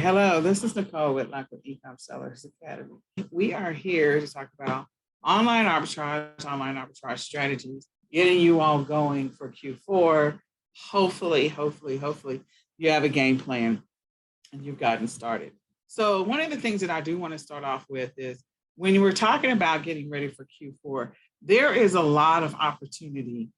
hello. This is Nicole Whitlock with eCom Sellers Academy. We are here to talk about online arbitrage strategies, getting you all going for Q4. Hopefully, you have a game plan and you've gotten started. So one of the things that I do want to start off with is when we're talking about getting ready for Q4, there is a lot of opportunity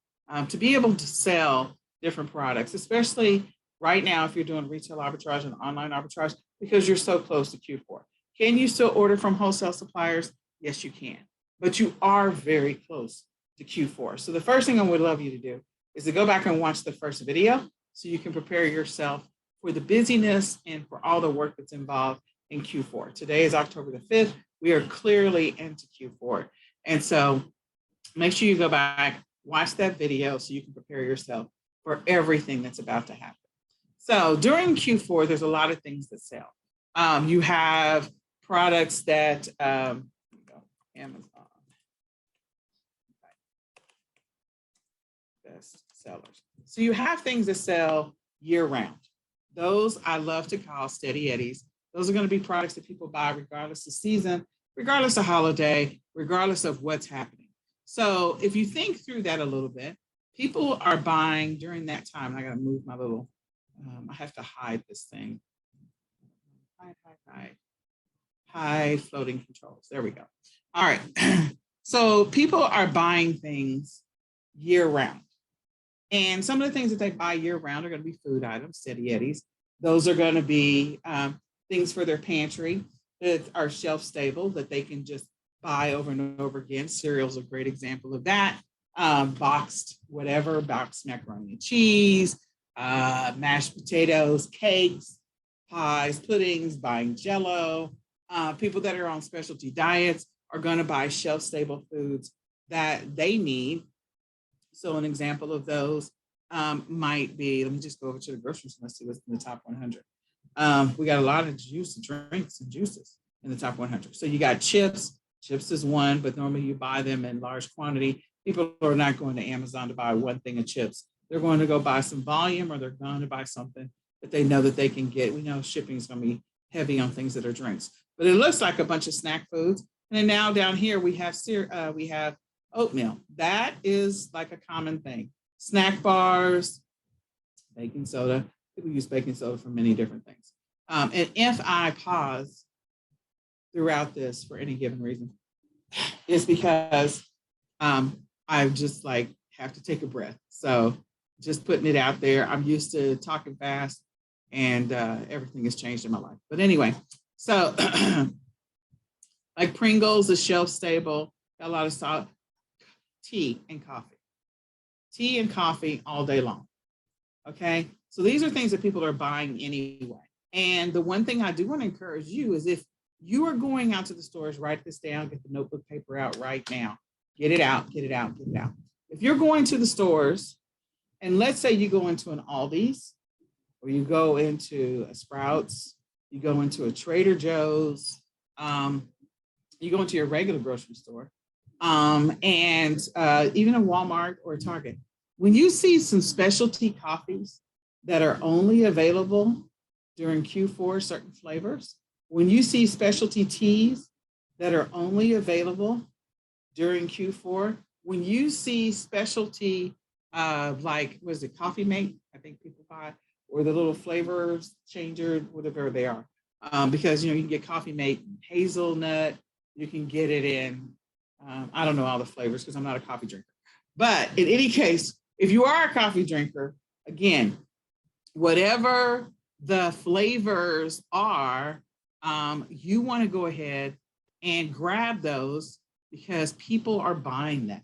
to be able to sell different products, especially right now if you're doing retail arbitrage and online arbitrage, because you're so close to Q4. Can you still order from wholesale suppliers? Yes, you can, but you are very close to Q4. So the first thing I would love you to do is to go back and watch the first video so you can prepare yourself for the busyness and for all the work that's involved in Q4. Today is October the 5th. We are clearly into Q4. And so make sure you go back, watch that video so you can prepare yourself for everything that's about to happen. So during Q4, there's a lot of things that sell. You have products that, Amazon, best sellers. So you have things that sell year round. Those I love to call steady eddies. Those are going to be products that people buy regardless of season, regardless of holiday, regardless of what's happening. So if you think through that a little bit, people are buying during that time. I got to move my little, I have to hide this thing. Hide floating controls. There we go. All right. So people are buying things year round. And some of the things that they buy year round are going to be food items, steady eddies. Those are going to be things for their pantry that are shelf stable that they can just buy over and over again. Cereal's a great example of that. Boxed whatever, boxed macaroni and cheese, mashed potatoes, cakes, pies, puddings, buying Jell-O. People that are on specialty diets are going to buy shelf stable foods that they need. So an example of those might be, let me just go over to the grocery store and see what's in the top 100. We got a lot of drinks and juices in the top 100. So you got chips. Chips is one, but normally you buy them in large quantity. People are not going to Amazon to buy one thing of chips. They're going to go buy some volume, or they're going to buy something that they know that they can get. We know shipping is going to be heavy on things that are drinks, but it looks like a bunch of snack foods. And then now down here we have oatmeal. That is like a common thing. Snack bars, baking soda. People use baking soda for many different things. And if I pause throughout this for any given reason, it's because I just like have to take a breath. So just putting it out there. I'm used to talking fast, and everything has changed in my life. But anyway, so like Pringles is shelf stable, got a lot of salt. Tea and coffee all day long. Okay, so these are things that people are buying anyway. And the one thing I do want to encourage you is, if you are going out to the stores, write this down, get the notebook paper out right now. Get it out. If you're going to the stores, and let's say you go into an Aldi's, or you go into a Sprouts, you go into a Trader Joe's, you go into your regular grocery store, and even a Walmart or a Target, when you see some specialty coffees that are only available during Q4, certain flavors, when you see specialty teas that are only available during Q4, when you see specialty, like, what is it, Coffee Mate, I think people buy, or the little flavors changer, whatever they are, because, you know, you can get Coffee Mate hazelnut, you can get it in, I don't know all the flavors because I'm not a coffee drinker. But in any case, if you are a coffee drinker, again, whatever the flavors are, you want to go ahead and grab those, because people are buying that.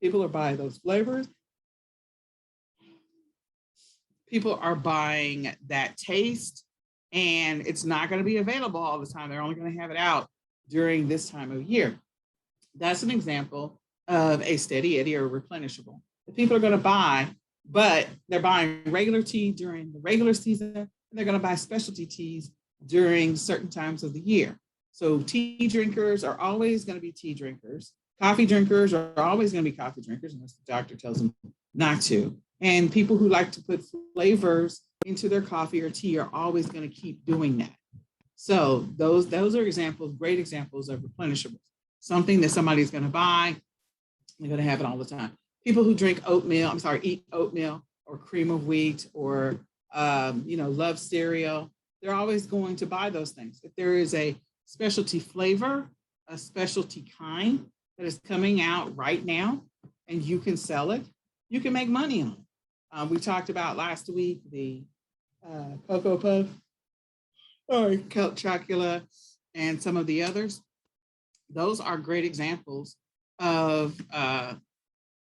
People are buying those flavors. People are buying that taste, and it's not going to be available all the time. They're only going to have it out during this time of year. That's an example of a steady eddy or replenishable that people are going to buy, but they're buying regular tea during the regular season, and they're going to buy specialty teas during certain times of the year. So tea drinkers are always going to be tea drinkers. Coffee drinkers are always going to be coffee drinkers unless the doctor tells them not to. And people who like to put flavors into their coffee or tea are always going to keep doing that. So those are examples, great examples of replenishables. Something that somebody's going to buy, they're going to have it all the time. People who drink oatmeal, eat oatmeal or cream of wheat or, love cereal, they're always going to buy those things. If there is a specialty flavor, a specialty kind that is coming out right now, and you can sell it, you can make money on it. We talked about last week the Cocoa Puff, or Count Chocula, and some of the others. Those are great examples of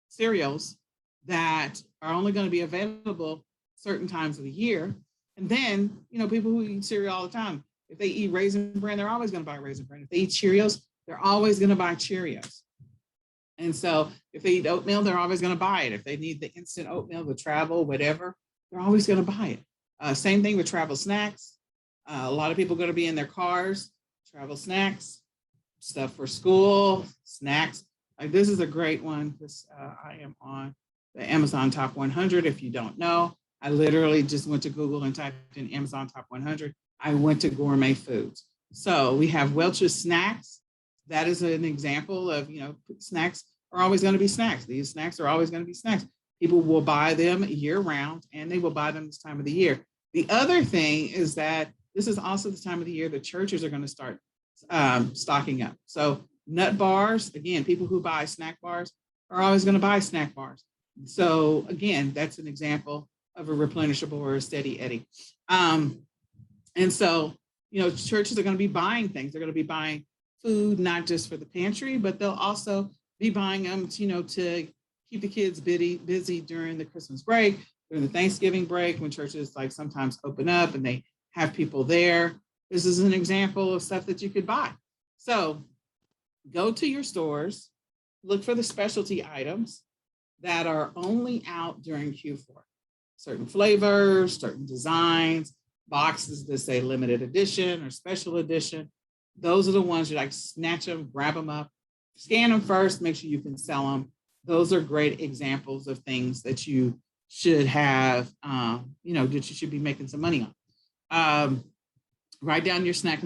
cereals that are only going to be available certain times of the year. And then, people who eat cereal all the time, if they eat Raisin Bran, they're always going to buy Raisin Bran. If they eat Cheerios, they're always going to buy Cheerios. And so if they eat oatmeal, they're always going to buy it. If they need the instant oatmeal, the travel, whatever, they're always going to buy it. Same thing with travel snacks. A lot of people are going to be in their cars, travel snacks, stuff for school, snacks. This is a great one. I am on the Amazon Top 100. If you don't know, I literally just went to Google and typed in Amazon Top 100. I went to gourmet foods. So we have Welch's Snacks. That is an example of, snacks are always going to be snacks. These snacks are always going to be snacks. People will buy them year round, and they will buy them this time of the year. The other thing is that this is also the time of the year that churches are going to start stocking up. So nut bars, again, people who buy snack bars are always going to buy snack bars. So again, that's an example of a replenishable or a steady Eddie. And so, churches are going to be buying things. They're going to be buying food, not just for the pantry, but they'll also be buying them, to keep the kids busy during the Christmas break, during the Thanksgiving break, when churches sometimes open up and they have people there. This is an example of stuff that you could buy. So go to your stores, look for the specialty items that are only out during Q4. Certain flavors, certain designs, boxes that say limited edition or special edition. Those are the ones you snatch them, grab them up, scan them first, make sure you can sell them. Those are great examples of things that you should have, that you should be making some money on. Write down your snack.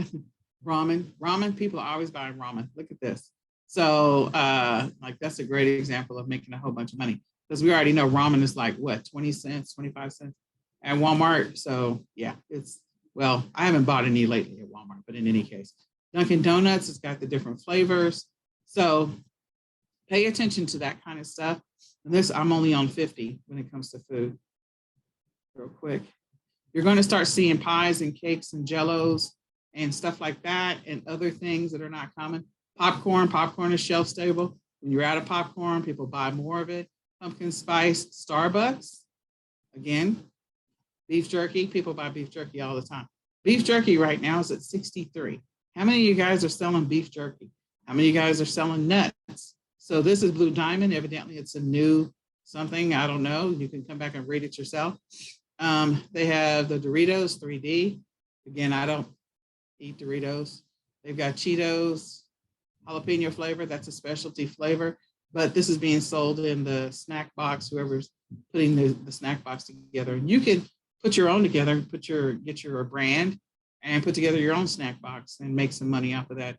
Ramen, people are always buying ramen. Look at this. So that's a great example of making a whole bunch of money, because we already know ramen is 20 cents, 25 cents at Walmart. So yeah, I haven't bought any lately at Walmart, but in any case, Dunkin' Donuts, it's got the different flavors. So pay attention to that kind of stuff. And I'm only on 50 when it comes to food. Real quick. You're going to start seeing pies and cakes and jellos and stuff like that, and other things that are not common. Popcorn is shelf stable. When you're out of popcorn, people buy more of it. Pumpkin spice, Starbucks. Again, beef jerky, people buy beef jerky all the time. Beef jerky right now is at 63. How many of you guys are selling beef jerky? How many of you guys are selling nuts? So this is Blue Diamond. Evidently, it's a new something. I don't know. You can come back and read it yourself. They have the Doritos 3D. Again, I don't eat Doritos. They've got Cheetos, jalapeno flavor. That's a specialty flavor. But this is being sold in the snack box, whoever's putting the snack box together. And you can put your own together, get your brand, and put together your own snack box and make some money off of that,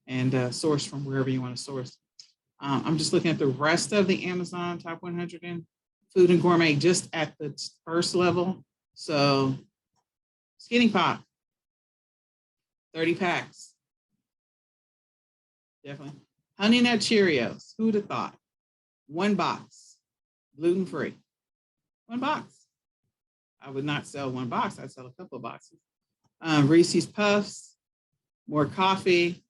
and source from wherever you want to source. I'm just looking at the rest of the Amazon Top 100 in food and gourmet, just at the first level. So Skinny Pop, 30 packs. Definitely. Honey Nut Cheerios, who'd have thought? One box, gluten-free. One box. I would not sell one box. I'd sell a couple of boxes. Reese's Puffs, more coffee,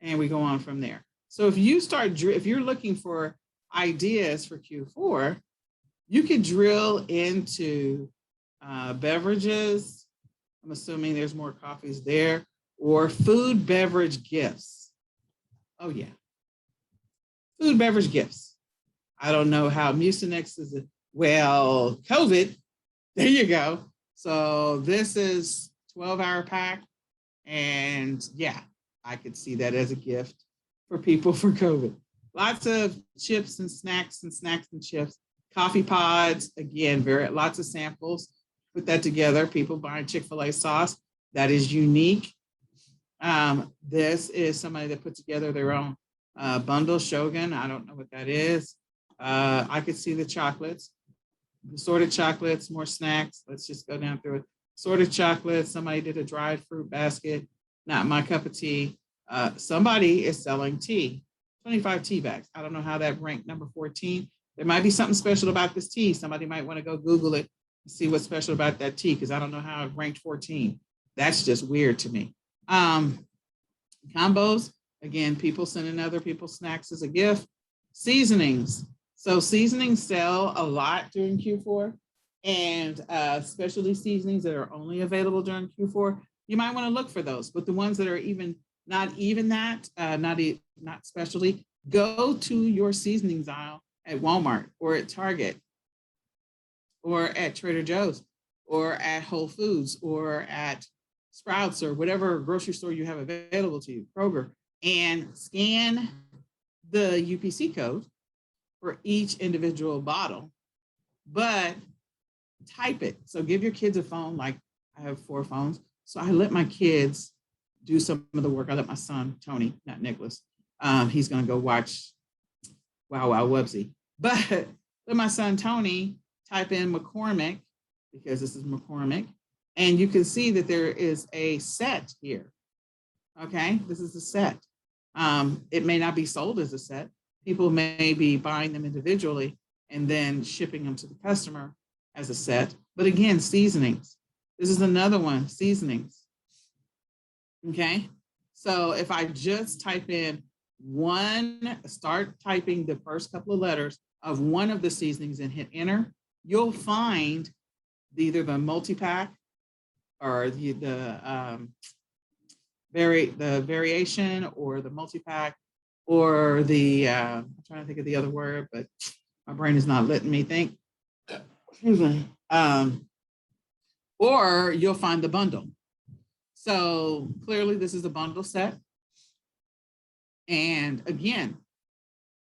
and we go on from there. So if you're looking for ideas for Q4, you could drill into beverages. I'm assuming there's more coffees there, or food beverage gifts. Oh yeah, food beverage gifts. I don't know how Mucinex is. COVID. There you go. So this is 12-hour pack. And yeah, I could see that as a gift for people for COVID. Lots of chips and snacks and chips. Coffee pods, again, lots of samples. Put that together. People buying Chick-fil-A sauce that is unique. This is somebody that put together their own bundle, Shogun. I don't know what that is. I could see the chocolates, assorted chocolates, more snacks. Let's just go down through it. Assorted chocolates. Somebody did a dried fruit basket. Not my cup of tea. Somebody is selling tea, 25 tea bags. I don't know how that ranked number 14. There might be something special about this tea. Somebody might want to go Google it and see what's special about that tea, because I don't know how it ranked 14. That's just weird to me. Combos, again, people sending other people snacks as a gift. Seasonings. So seasonings sell a lot during Q4, and specialty seasonings that are only available during Q4, you might want to look for those. But the ones that are not specialty, go to your seasonings aisle at Walmart or at Target or at Trader Joe's or at Whole Foods or at Sprouts or whatever grocery store you have available to you, Kroger, and scan the UPC code for each individual bottle, but type it. So give your kids a phone. Like I have 4 phones. So I let my kids do some of the work. I let my son, Tony, not Nicholas, he's going to go watch Wow Wow Wubsy. But let my son, Tony, type in McCormick, because this is McCormick, and you can see that there is a set here. Okay, this is a set. It may not be sold as a set. People may be buying them individually and then shipping them to the customer as a set. But again, seasonings. This is another one, seasonings. Okay, so if I just type in start typing the first couple of letters of one of the seasonings and hit enter, you'll find either the multi-pack or the variation or the multi-pack or the, I'm trying to think of the other word, but my brain is not letting me think. Excuse me. Or you'll find the bundle. So clearly this is a bundle set. And again,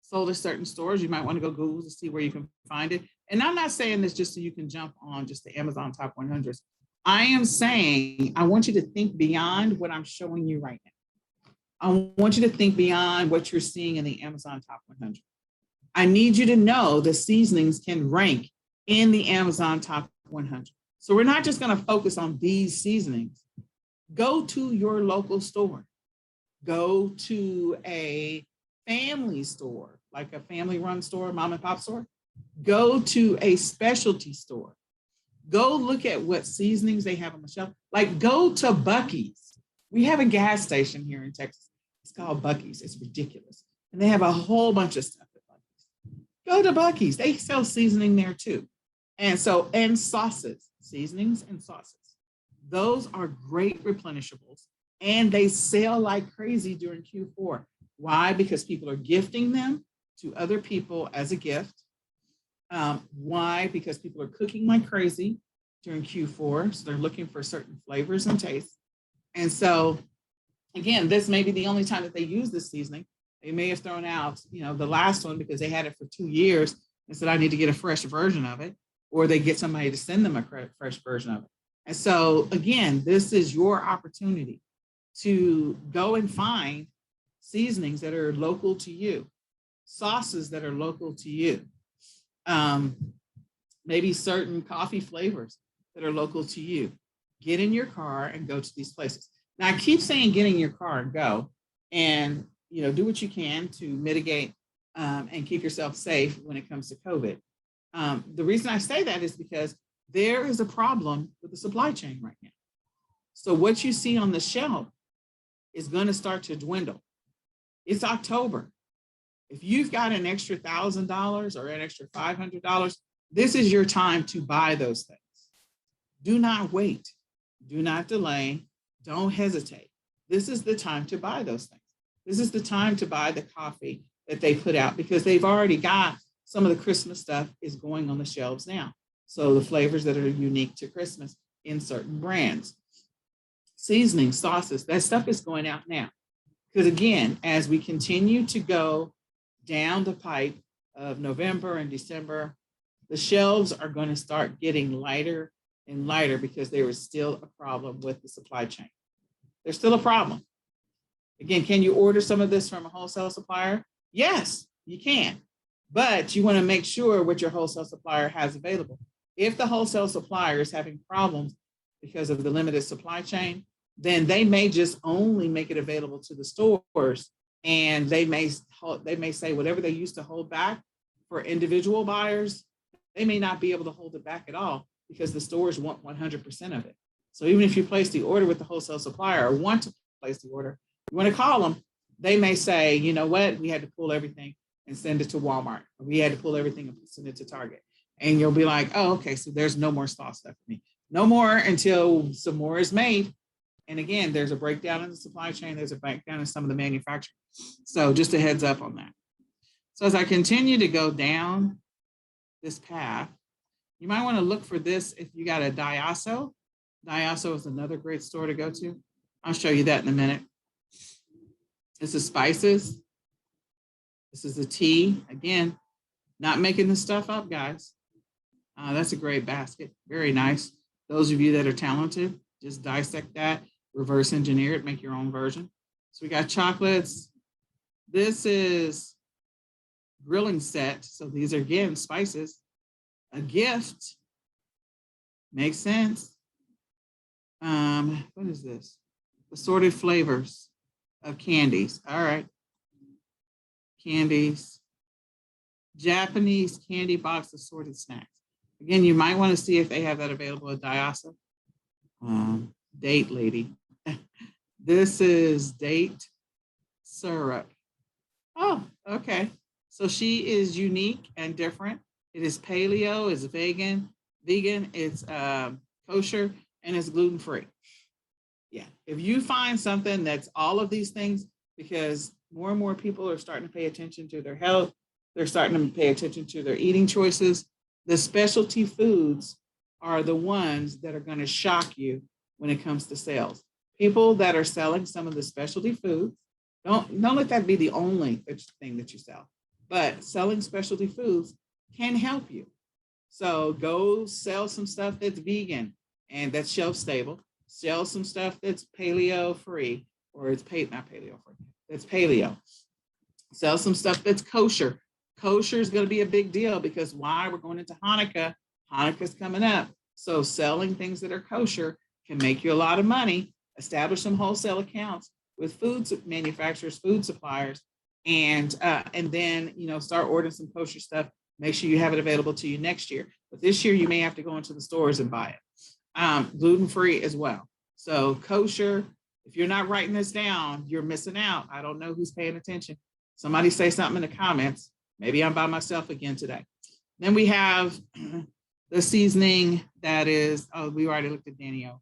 sold at certain stores. You might want to go Google to see where you can find it. And I'm not saying this just so you can jump on just the Amazon top 100s. I am saying, I want you to think beyond what I'm showing you right now. I want you to think beyond what you're seeing in the Amazon top 100. I need you to know the seasonings can rank in the Amazon top 100. So we're not just going to focus on these seasonings. Go to your local store. Go to a family store, like a family-run store, mom and pop store. Go to a specialty store. Go look at what seasonings they have on the shelf. Like go to Buc-ee's. We have a gas station here in Texas. It's called Buc-ee's. It's ridiculous. And they have a whole bunch of stuff at Buc-ee's. Go to Buc-ee's. They sell seasoning there too. And sauces, seasonings and sauces. Those are great replenishables. And they sell like crazy during Q4. Why? Because people are gifting them to other people as a gift. Why? Because people are cooking like crazy during Q4. So they're looking for certain flavors and tastes. And so, again, this may be the only time that they use this seasoning. They may have thrown out, the last one because they had it for 2 years and said, I need to get a fresh version of it. Or they get somebody to send them a fresh version of it. And so, again, this is your opportunity to go and find seasonings that are local to you, sauces that are local to you, maybe certain coffee flavors that are local to you. Get in your car and go to these places. Now, I keep saying get in your car and go, and do what you can to mitigate and keep yourself safe when it comes to COVID. The reason I say that is because there is a problem with the supply chain right now. So what you see on the shelf is going to start to dwindle. It's October. If you've got an extra $1,000 or an extra $500, this is your time to buy those things. Do not wait. Do not delay. Don't hesitate. This is the time to buy those things. This is the time to buy the coffee that they put out because they've already got some of the Christmas stuff is going on the shelves now. So the flavors that are unique to Christmas in certain brands. Seasoning, sauces, that stuff is going out now. Because again, as we continue to go down the pipe of November and December, the shelves are going to start getting lighter and lighter because there is still a problem with the supply chain. There's still a problem. Again, can you order some of this from a wholesale supplier? Yes, you can. But you want to make sure what your wholesale supplier has available. If the wholesale supplier is having problems because of the limited supply chain, then they may just only make it available to the stores, and they may say whatever they used to hold back for individual buyers, they may not be able to hold it back at all because the stores want 100% of it. So even if you place the order with the wholesale supplier or want to place the order, you want to call them, they may say, you know what, we had to pull everything and send it to Walmart. We had to pull everything and send it to Target. And you'll be like, oh, okay, so there's no more sauce left for me. No more until some more is made. And again, there's a breakdown in the supply chain. There's a breakdown in some of the manufacturing. So just a heads up on that. So as I continue to go down this path, you might want to look for this if you got a Diaso. Diaso is another great store to go to. I'll show you that in a minute. This is spices. This is the tea. Again, not making this stuff up, guys. That's a great basket. Very nice. Those of you that are talented, just dissect that, reverse engineer it, make your own version. So we got chocolates. This is grilling set. So these are, again, spices. A gift. Makes sense. What is this? Assorted flavors of candies. All right. Candies. Japanese candy box assorted snacks. Again, you might want to see if they have that available at Diaso. Date lady. This is date syrup. Oh, okay. So she is unique and different. It is paleo, it's vegan, it's kosher, and it's gluten-free. Yeah, if you find something that's all of these things, because more and more people are starting to pay attention to their health, they're starting to pay attention to their eating choices. The specialty foods are the ones that are going to shock you when it comes to sales. People that are selling some of the specialty foods, don't let that be the only thing that you sell, but selling specialty foods can help you. So go sell some stuff that's vegan and that's shelf stable. Sell some stuff that's paleo free, or it's not paleo free, that's paleo. Sell some stuff that's kosher. Kosher is going to be a big deal because why? We're going into Hanukkah. Hanukkah's coming up. So selling things that are kosher can make you a lot of money. Establish some wholesale accounts with food manufacturers, food suppliers, and then, you know, start ordering some kosher stuff. Make sure you have it available to you next year. But this year you may have to go into the stores and buy it. Gluten-free as well. So kosher, if you're not writing this down, you're missing out. I don't know who's paying attention. Somebody say something in the comments. Maybe I'm by myself again today. Then we have the seasoning that is, oh, we already looked at Danny-O.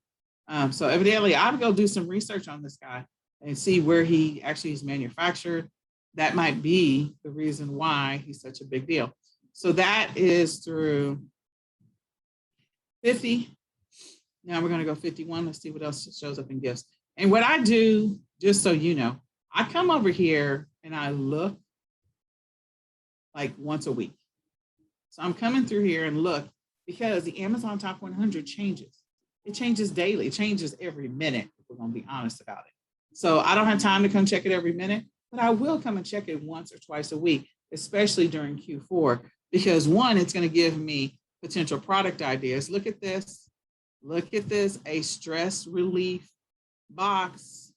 So evidently I'll go do some research on this guy and see where he actually is manufactured. That might be the reason why he's such a big deal. So that is through 50. Now we're going to go 51. Let's see what else shows up in gifts. And what I do, just so you know, I come over here and I look like once a week. So I'm coming through here and look because the Amazon Top 100 changes. It changes daily. It changes every minute, if we're going to be honest about it. So I don't have time to come check it every minute, but I will come and check it once or twice a week, especially during Q4, because one, it's going to give me potential product ideas. Look at this. Look at this, a stress relief box.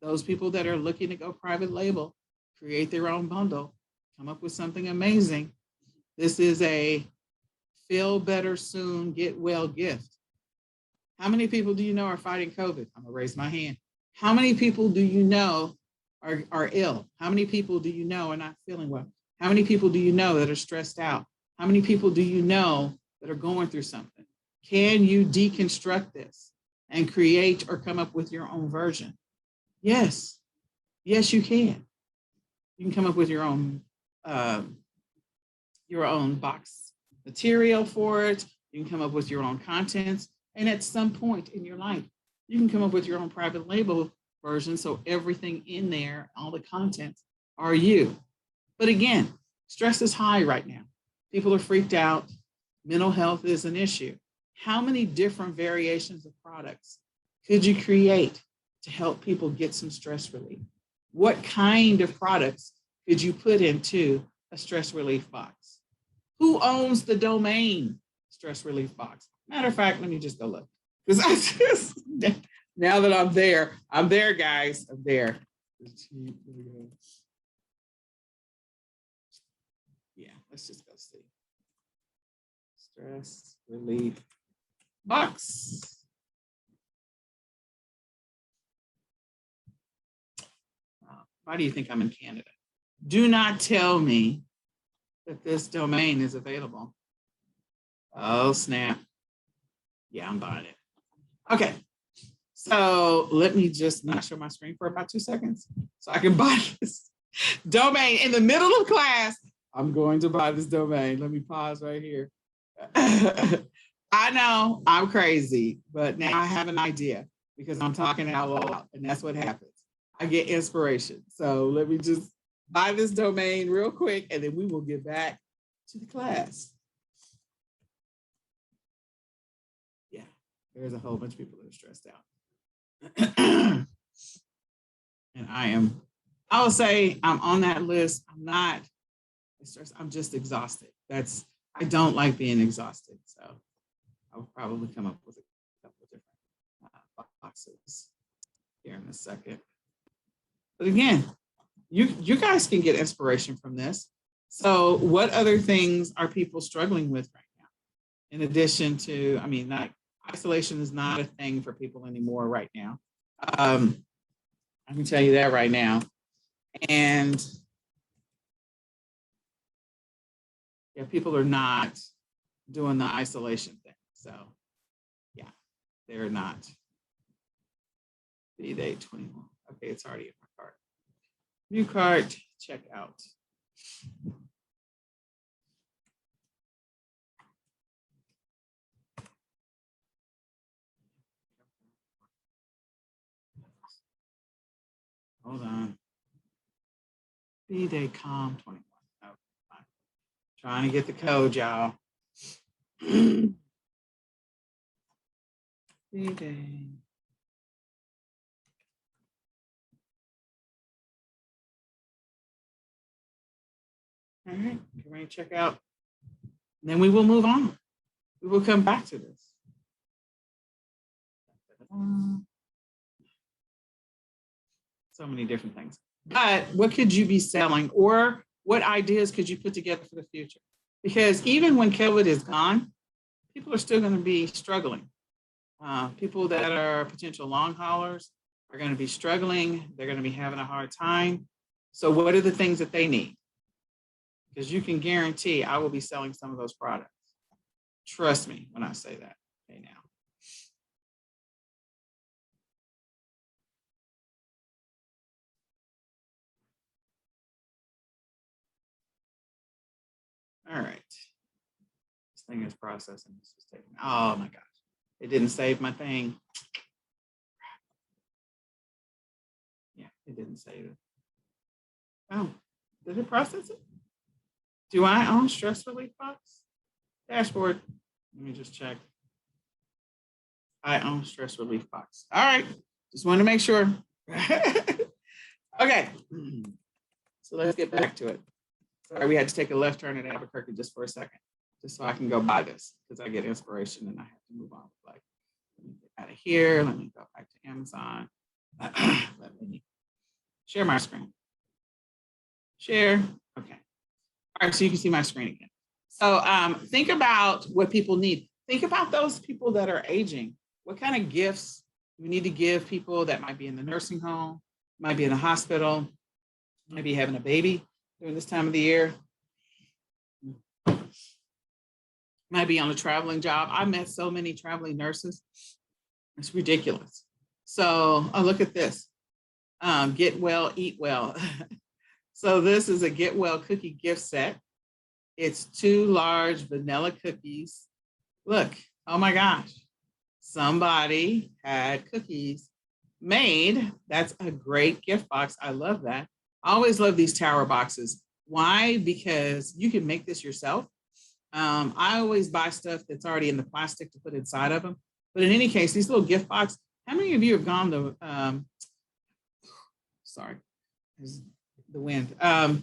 Those people that are looking to go private label, create their own bundle, come up with something amazing. This is a feel better soon, get well gift. How many people do you know are fighting COVID? I'm gonna raise my hand. How many people do you know are ill? How many people do you know are not feeling well? How many people do you know that are stressed out? How many people do you know that are going through something? Can you deconstruct this and create or come up with your own version? Yes. Yes, you can. You can come up with your own box material for it. You can come up with your own contents. And at some point in your life, you can come up with your own private label version. So everything in there, all the contents are you. But again, stress is high right now. People are freaked out. Mental health is an issue. How many different variations of products could you create to help people get some stress relief? What kind of products could you put into a stress relief box? Who owns the domain stress relief box? Matter of fact, let me just go look. Because I just, now that I'm there, guys, I'm there. Yeah, let's just go see. Stress relief box. Why do you think I'm in Canada? Do not tell me that this domain is available. Oh, snap. Yeah, I'm buying it. Okay. So let me just not show my screen for about 2 seconds so I can buy this domain in the middle of class. I'm going to buy this domain. Let me pause right here. I know I'm crazy, but now I have an idea because I'm talking out loud, and that's what happens. I get inspiration. So let me just buy this domain real quick, and then we will get back to the class. Yeah, there's a whole bunch of people that are stressed out. And I will say I'm on that list. I'm not stressed. I'm just exhausted. I don't like being exhausted. So I'll probably come up with a couple of different boxes here in a second. But again, you guys can get inspiration from this. So what other things are people struggling with right now? In addition to, isolation is not a thing for people anymore right now. I can tell you that right now. And yeah, people are not doing the isolation thing. So yeah, they're not. Day 21. Okay, it's already in my cart. New cart, check out. Hold on. eCom 21. Oh, fine. Trying to get the code, y'all. B-Day. All right, get ready to check out. And then we will move on. We will come back to this. So many different things. But what could you be selling, or what ideas could you put together for the future? Because even when COVID is gone, people are still going to be struggling. People that are potential long haulers are going to be struggling. They're going to be having a hard time. So what are the things that they need? Because you can guarantee I will be selling some of those products. Trust me when I say that. Okay, now. All right. This thing is processing. This is taking, oh my gosh. It didn't save my thing. Yeah, it didn't save it. Oh, did it process it? Do I own stress relief box? Dashboard. Let me just check. I own stress relief box. All right. Just wanted to make sure. Okay. So let's get back to it. Sorry, we had to take a left turn at Albuquerque just for a second, just so I can go buy this because I get inspiration and I have to move on. Like, let me get out of here. Let me go back to Amazon. Let me share my screen. Share. Okay. All right, so you can see my screen again. So think about what people need. Think about those people that are aging. What kind of gifts we need to give people that might be in the nursing home, might be in the hospital, might be having a baby during this time of the year, might be on a traveling job. I met so many traveling nurses. It's ridiculous. So look at this. Get well, eat well. So this is a Get Well cookie gift set. It's 2 large vanilla cookies. Look, oh my gosh. Somebody had cookies made. That's a great gift box. I love that. I always love these tower boxes. Why? Because you can make this yourself. I always buy stuff that's already in the plastic to put inside of them. But in any case, these little gift boxes, how many of you have gone to, sorry, there's the wind. How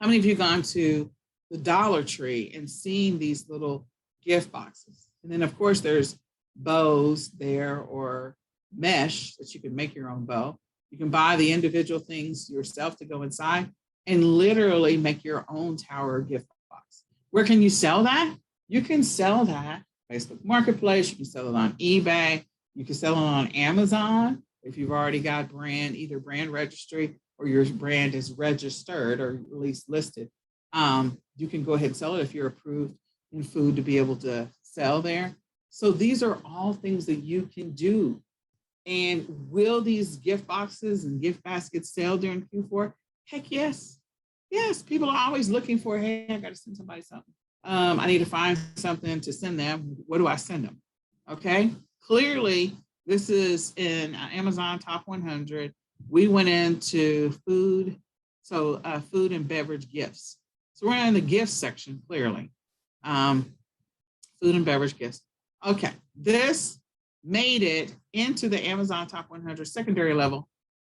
many of you have gone to the Dollar Tree and seen these little gift boxes? And then of course there's bows there or mesh that you can make your own bow. You can buy the individual things yourself to go inside and literally make your own tower gift box. Where can you sell that? You can sell that Facebook Marketplace. You can sell it on eBay. You can sell it on Amazon if you've already got either brand registry or your brand is registered or at least listed. You can go ahead and sell it if you're approved in food to be able to sell there. So these are all things that you can do. And will these gift boxes and gift baskets sell during Q4? Heck yes. Yes, people are always looking for, hey, I got to send somebody something. I need to find something to send them. What do I send them? Okay, clearly this is in Amazon Top 100. We went into food, so food and beverage gifts. So we're in the gifts section, clearly. Food and beverage gifts. Okay, this made it into the Amazon Top 100 secondary level.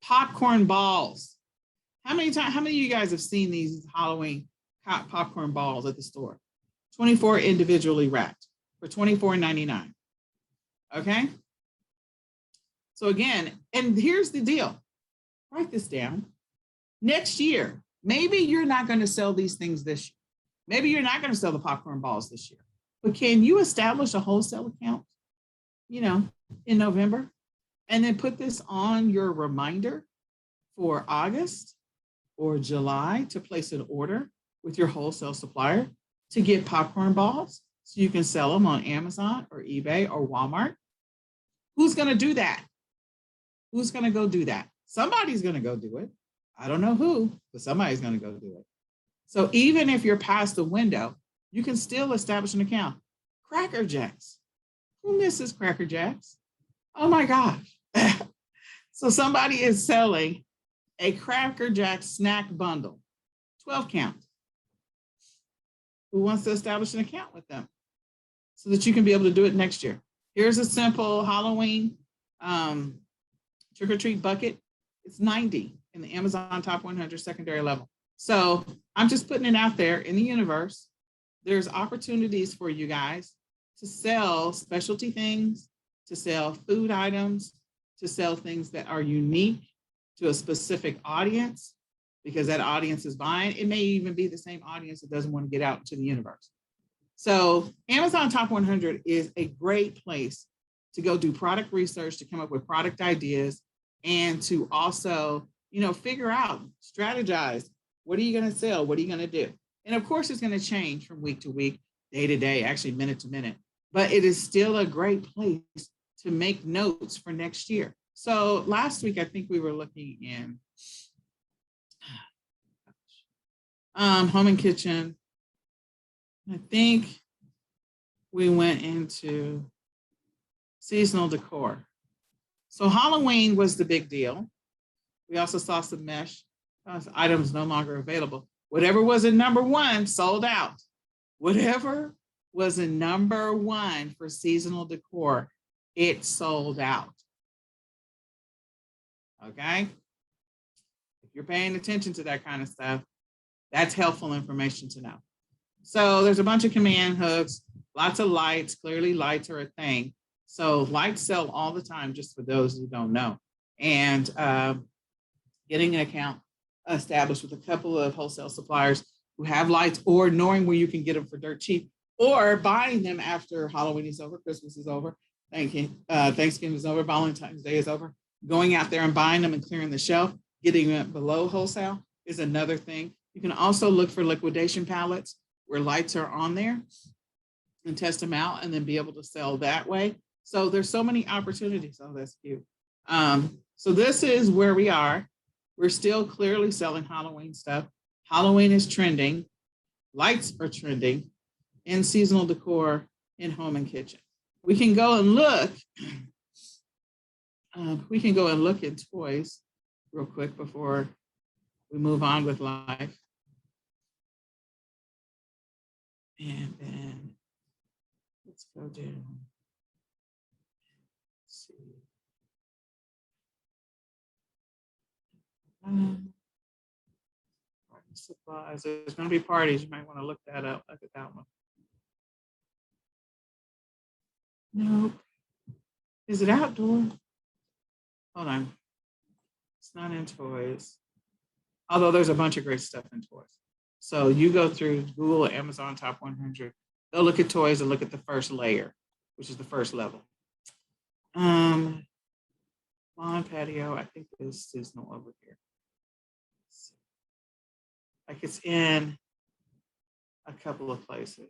Popcorn balls. How many of you guys have seen these Halloween popcorn balls at the store? 24 individually wrapped for $24.99. Okay. So again, and here's the deal. Write this down. Next year, maybe you're not going to sell these things this year. Maybe you're not going to sell the popcorn balls this year. But can you establish a wholesale account, in November, and then put this on your reminder for August or July to place an order with your wholesale supplier to get popcorn balls so you can sell them on Amazon or eBay or Walmart? Who's going to do that? Who's going to go do that? Somebody's going to go do it. I don't know who, but somebody's going to go do it. So even if you're past the window, you can still establish an account. Cracker Jacks. Who misses Cracker Jacks? Oh my gosh. So somebody is selling a Cracker Jack snack bundle, 12 count. Who wants to establish an account with them so that you can be able to do it next year? Here's a simple Halloween trick-or-treat bucket. It's 90 in the Amazon Top 100 secondary level. So I'm just putting it out there in the universe. There's opportunities for you guys to sell specialty things, to sell food items, to sell things that are unique to a specific audience, because that audience is buying. It may even be the same audience that doesn't want to get out into the universe. So Amazon Top 100 is a great place to go do product research, to come up with product ideas, and to also, figure out, strategize. What are you going to sell? What are you going to do? And of course, it's going to change from week to week, day to day, actually minute to minute. But it is still a great place to make notes for next year. So last week, I think we were looking in home and kitchen. I think we went into seasonal decor. So Halloween was the big deal. We also saw some mesh items no longer available. Whatever was in number one sold out. Whatever was in number one for seasonal decor, it sold out. Okay? If you're paying attention to that kind of stuff, that's helpful information to know. So there's a bunch of command hooks, lots of lights. Clearly lights are a thing. So lights sell all the time, just for those who don't know. And getting an account established with a couple of wholesale suppliers who have lights, or knowing where you can get them for dirt cheap, or buying them after Halloween is over, Christmas is over, Thanksgiving is over, Valentine's Day is over. Going out there and buying them and clearing the shelf, getting it below wholesale is another thing. You can also look for liquidation pallets where lights are on there and test them out and then be able to sell that way. So there's so many opportunities. Oh, that's cute. So this is where we are. We're still clearly selling Halloween stuff. Halloween is trending. Lights are trending in seasonal decor in home and kitchen. We can go and look. We can go and look at toys real quick before we move on with life. And then let's go down. Let's see. Party supplies. There's going to be parties. You might want to look that up. Look at that one. Nope. Is it outdoor? Hold on. It's not in toys. Although there's a bunch of great stuff in toys. So you go through Google, Amazon Top 100. They'll look at toys and look at the first layer, which is the first level. Lawn patio, I think there's seasonal over here. Like it's in a couple of places.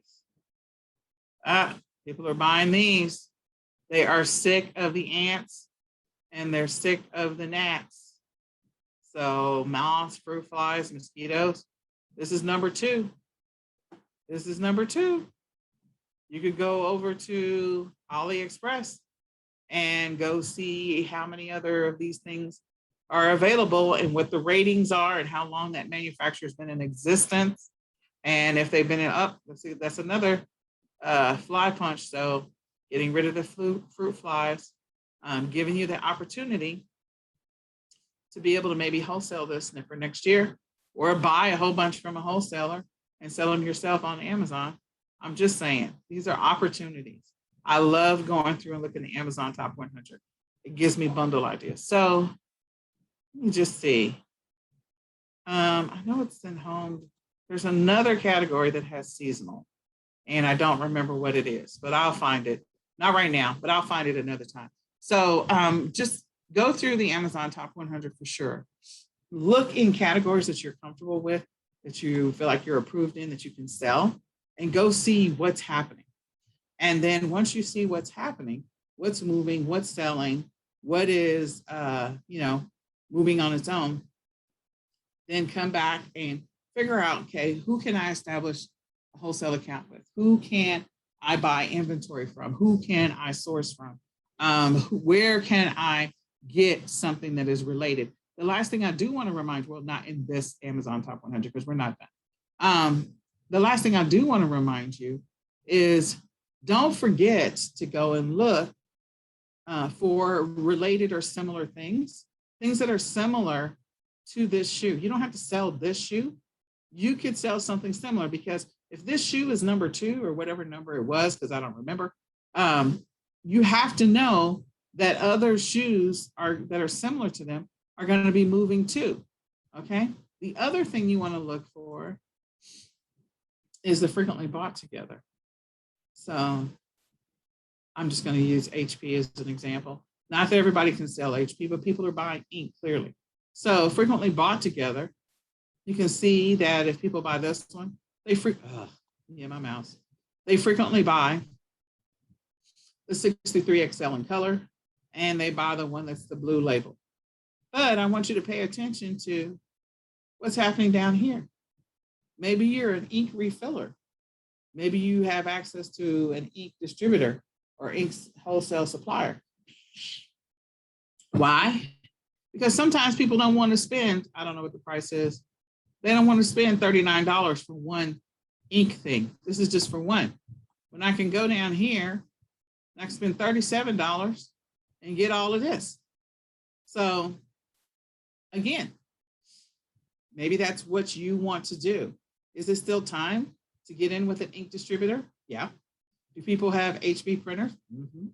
People are buying these. They are sick of the ants and they're sick of the gnats. So moths, fruit flies, mosquitoes. This is number 2. This is number 2. You could go over to AliExpress and go see how many other of these things are available and what the ratings are and how long that manufacturer's been in existence. And if they've been let's see, that's another fly punch. So getting rid of the fruit flies, giving you the opportunity to be able to maybe wholesale this snipper next year or buy a whole bunch from a wholesaler and sell them yourself on Amazon. I'm just saying, these are opportunities. I love going through and looking at Amazon Top 100. It gives me bundle ideas. So let me just see. I know it's in home. There's another category that has seasonal, and I don't remember what it is, but I'll find it. Not right now, but I'll find it another time. So just go through the Amazon Top 100 for sure. Look in categories that you're comfortable with, that you feel like you're approved in, that you can sell, and go see what's happening. And then once you see what's happening, what's moving, what's selling, what is, moving on its own, then come back and figure out, okay, who can I establish a wholesale account with? Who can I buy inventory from? Who can I source from? Where can I get something that is related? The last thing I do want to remind you, well, not in this Amazon Top 100 because we're not done. The last thing I do want to remind you is don't forget to go and look for related or similar things that are similar to this shoe. You don't have to sell this shoe. You could sell something similar, because if this shoe is number 2 or whatever number it was, because I don't remember, you have to know that other shoes that are similar to them are going to be moving too. Okay. The other thing you want to look for is the frequently bought together. So I'm just going to use HP as an example. Not that everybody can sell HP, but people are buying ink clearly. So frequently bought together, you can see that if people buy this one, they my mouse. They frequently buy the 63 XL in color, and they buy the one that's the blue label. But I want you to pay attention to what's happening down here. Maybe you're an ink refiller. Maybe you have access to an ink distributor or ink wholesale supplier. Why? Because sometimes people don't want to spend, I don't know what the price is, they don't want to spend $39 for one ink thing. This is just for one. When I can go down here, I can spend $37 and get all of this. So again, maybe that's what you want to do. Is it still time to get in with an ink distributor? Yeah. Do people have HB printers? Mm-hmm.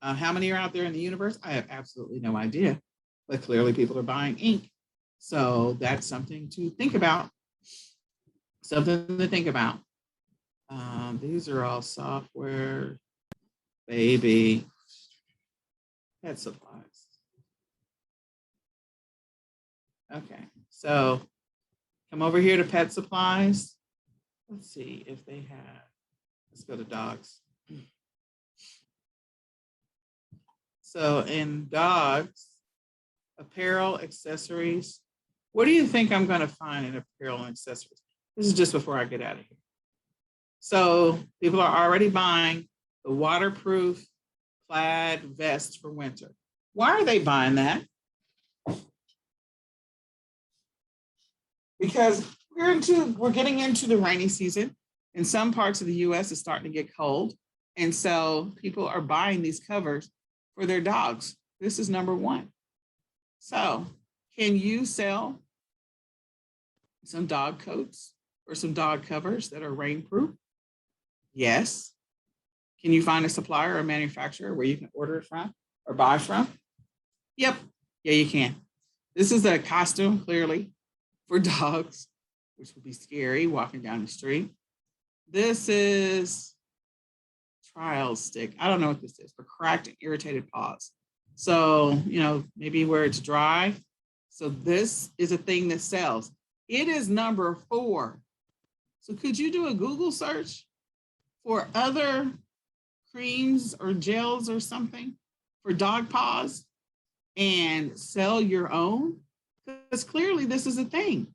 How many are out there in the universe? I have absolutely no idea, but clearly people are buying ink. So that's something to think about. Something to think about. These are all software, baby, pet supplies. Okay, so come over here to pet supplies. Let's see if they have, let's go to dogs. So in dogs, apparel, accessories, what do you think I'm going to find in apparel and accessories? This is just before I get out of here. So people are already buying the waterproof plaid vest for winter. Why are they buying that? Because we're getting into the rainy season. In some parts of the US, it's starting to get cold. And so people are buying these covers for their dogs. This is number one. So can you sell some dog coats or some dog covers that are rainproof? Yes. Can you find a supplier or a manufacturer where you can order it from or buy from? Yep. Yeah, you can. This is a costume, clearly, for dogs, which would be scary walking down the street. This is trial stick. I don't know what this is, for cracked and irritated paws. So, maybe where it's dry. So this is a thing that sells. It is number 4. So could you do a Google search for other creams or gels or something for dog paws and sell your own? Because clearly this is a thing.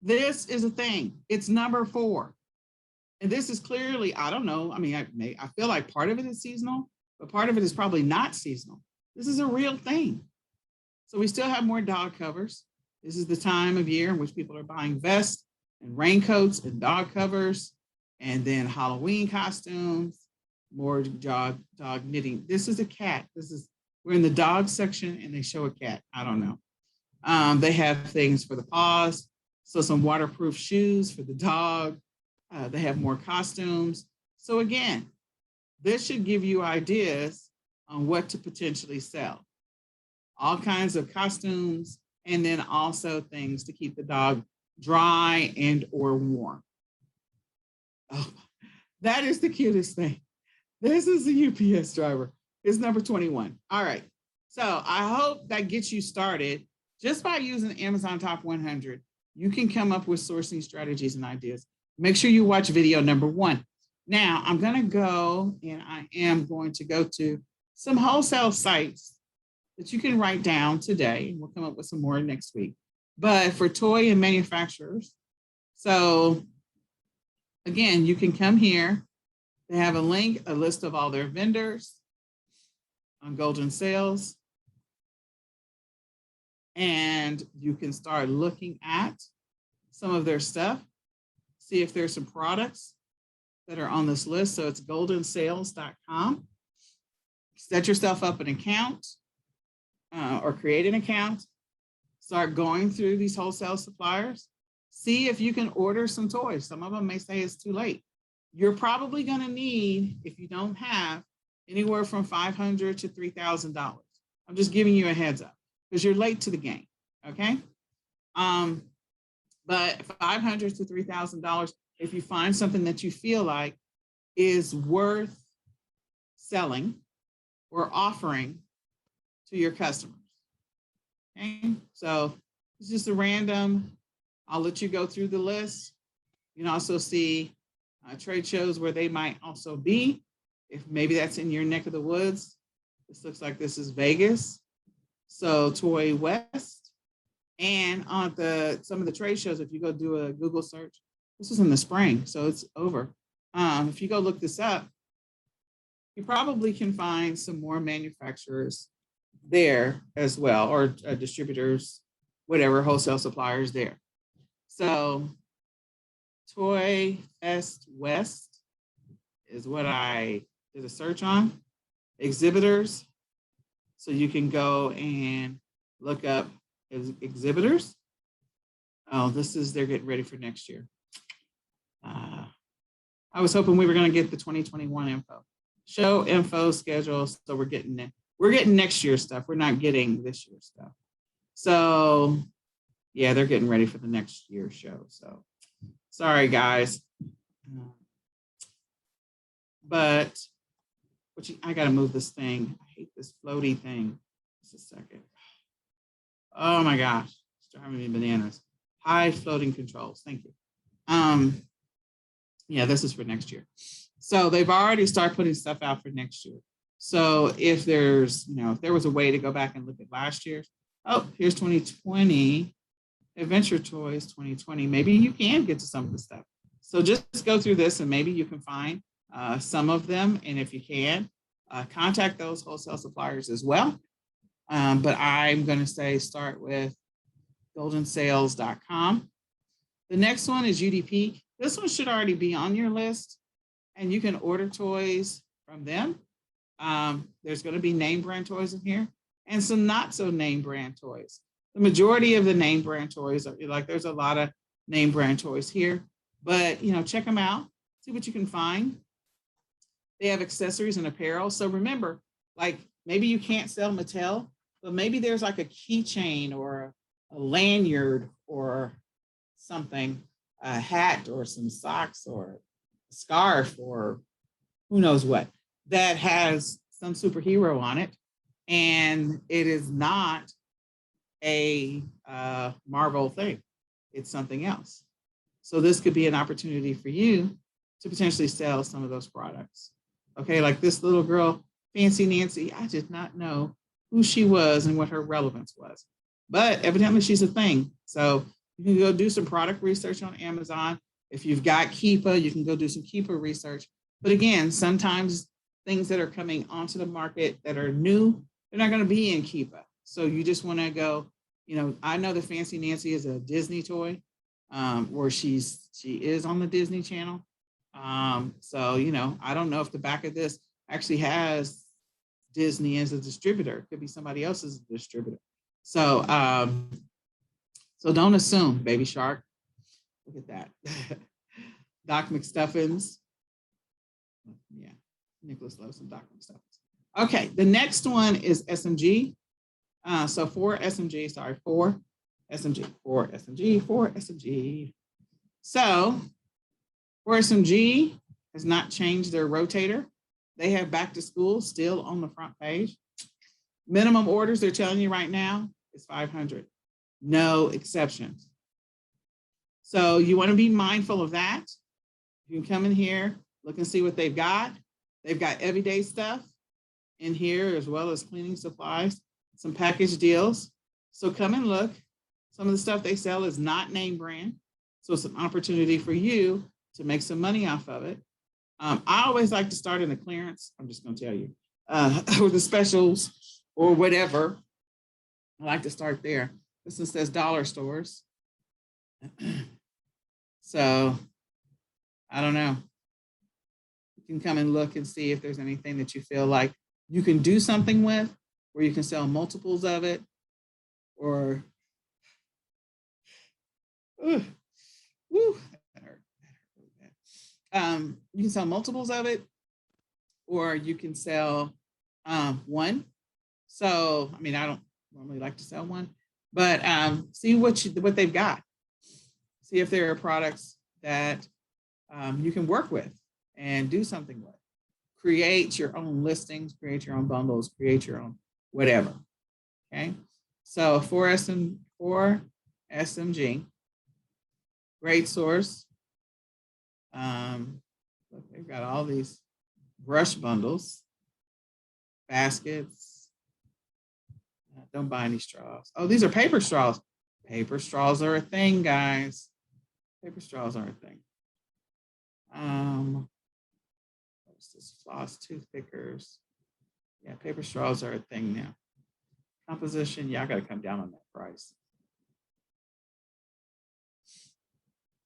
This is a thing. It's number 4. And this is clearly, I don't know. I mean, I feel like part of it is seasonal, but part of it is probably not seasonal. This is a real thing. So we still have more dog covers. This is the time of year in which people are buying vests and raincoats and dog covers, and then Halloween costumes, more dog knitting. This is a cat. We're in the dog section and they show a cat. I don't know. They have things for the paws. So some waterproof shoes for the dog. They have more costumes. So again, this should give you ideas on what to potentially sell. All kinds of costumes, and then also things to keep the dog dry and or warm. Oh, that is the cutest thing. This is the UPS driver. It's number 21. All right. So I hope that gets you started. Just by using Amazon Top 100, you can come up with sourcing strategies and ideas. Make sure you watch video number 1. Now I'm going to go and I am going to go to some wholesale sites that you can write down today. We'll come up with some more next week. But for toy and manufacturers, so again, you can come here. They have a link, a list of all their vendors on Golden Sales. And you can start looking at some of their stuff, see if there's some products that are on this list. So it's goldensales.com. Set yourself up an account or create an account. Start going through these wholesale suppliers. See if you can order some toys. Some of them may say it's too late. You're probably going to need, if you don't have, anywhere from $500 to $3,000. I'm just giving you a heads up because you're late to the game, okay? But $500 to $3,000, if you find something that you feel like is worth selling or offering to your customers, okay? So it's just a random, I'll let you go through the list. You can also see trade shows where they might also be, if maybe that's in your neck of the woods. This looks like this is Vegas. So Toy West. And on some of the trade shows, if you go do a Google search, this was in the spring, so it's over. If you go look this up, you probably can find some more manufacturers there as well, or distributors, whatever, wholesale suppliers there. So Toy Fest West is what I did a search on. Exhibitors. So you can go and look up exhibitors. Oh, they're getting ready for next year. I was hoping we were going to get the 2021 info. Show info schedule. So we're getting next year's stuff. We're not getting this year's stuff. So yeah, they're getting ready for the next year's show. So sorry, guys. But I got to move this thing. I hate this floaty thing. Just a second. Oh my gosh, it's driving me bananas. High floating controls. Thank you. Yeah, this is for next year. So they've already started putting stuff out for next year. So if there's, if there was a way to go back and look at last year's, oh, here's 2020, Adventure Toys 2020. Maybe you can get to some of the stuff. So just go through this and maybe you can find some of them. And if you can, contact those wholesale suppliers as well. But I'm going to say start with goldensales.com. The next one is UDP. This one should already be on your list, and you can order toys from them. There's going to be name brand toys in here and some not so name brand toys. The majority of the name brand toys are like, there's a lot of name brand toys here, but check them out, see what you can find. They have accessories and apparel. So remember, like maybe you can't sell Mattel, but maybe there's like a keychain or a lanyard or something, a hat or some socks or a scarf or who knows what, that has some superhero on it, and it is not a Marvel thing. It's something else. So this could be an opportunity for you to potentially sell some of those products. Okay, like this little girl, Fancy Nancy, I did not know who she was and what her relevance was, but evidently she's a thing. So you can go do some product research on Amazon. If you've got Keepa, you can go do some Keepa research. But again, sometimes things that are coming onto the market that are new, they're not going to be in Keepa. So you just want to go, I know the Fancy Nancy is a Disney toy, or she is on the Disney Channel. So, I don't know if the back of this actually has Disney as a distributor. It could be somebody else's distributor. So, so don't assume, Baby Shark. Look at that. Doc McStuffins. Yeah, Nicholas loves some Doc McStuffins. Okay, the next one is SMG. So for SMG. So for SMG has not changed their rotator. They have back to school still on the front page. Minimum orders they're telling you right now is 500. No exceptions. So you want to be mindful of that. You can come in here, look and see what they've got. They've got everyday stuff in here, as well as cleaning supplies, some package deals. So come and look. Some of the stuff they sell is not name brand. So it's an opportunity for you to make some money off of it. I always like to start in the clearance. I'm just going to tell you, or the specials or whatever. I like to start there. This one says dollar stores. So I don't know. You can come and look and see if there's anything that you feel like you can do something with, where you can sell multiples of it, or woo, that hurt. You can sell multiples of it, or you can sell one. So, I mean, I don't normally like to sell one, but see what they've got. See if there are products that you can work with and do something with. Create your own listings, create your own bundles, create your own whatever. Okay. So for SMG, great source. Look, they've got all these brush bundles, baskets. Don't buy any straws. Oh, these are paper straws. Paper straws are a thing, guys. Paper straws are a thing. What's this? Floss toothpickers. Yeah, paper straws are a thing now. Composition, y'all got to come down on that price.